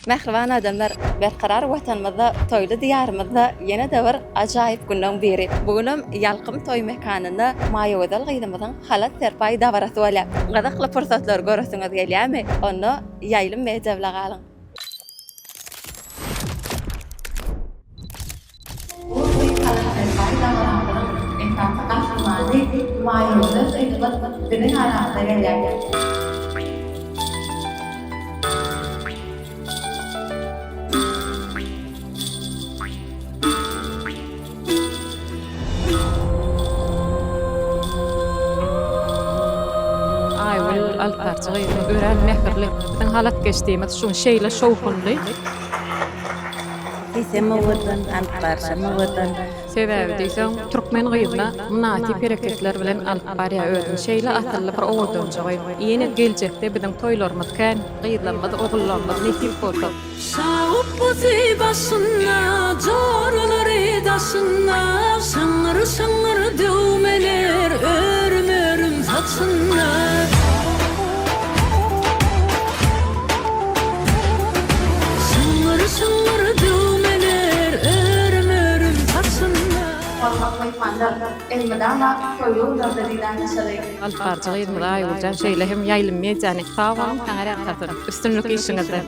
Mehriban adamlar, berqarar watanymyzda, toýly diýarymyzda ýene de bir ajaýyp günden biri. Bugunam ýalqym toý mekanynda maýa gydymyzyň halat terpay dabarasy bolýar. Gazakly pursatlar göresiňiz gelýärmi? Onu ýaýlym mejewle galyň. Alparçygy öğrenmekdirlik. Biziň halat geçdiğimiz şu şeýle şowkunly. Keseme watan, alparçymy watan. Sebäbi diýsem, türkmen gyýyna munasip hereketler bilen alyp barýar özüň şeýle atylly bir owadanjy. Ýene geljekde biziň toýlarymyz kän, gyýlanmaz ogullarymyz nesip bolsa. Şaup buzy başyna, jorlary daşyna, şaňyr şaňyr döwmeler örüm saçyna. Şaňyr döwmeler örüm saçyna. Alparçygy ýa-da ýaýyljan şeýle hem ýaýlym mejany. Sag bolun, taňra tapyr. Üstünlük işiňizde.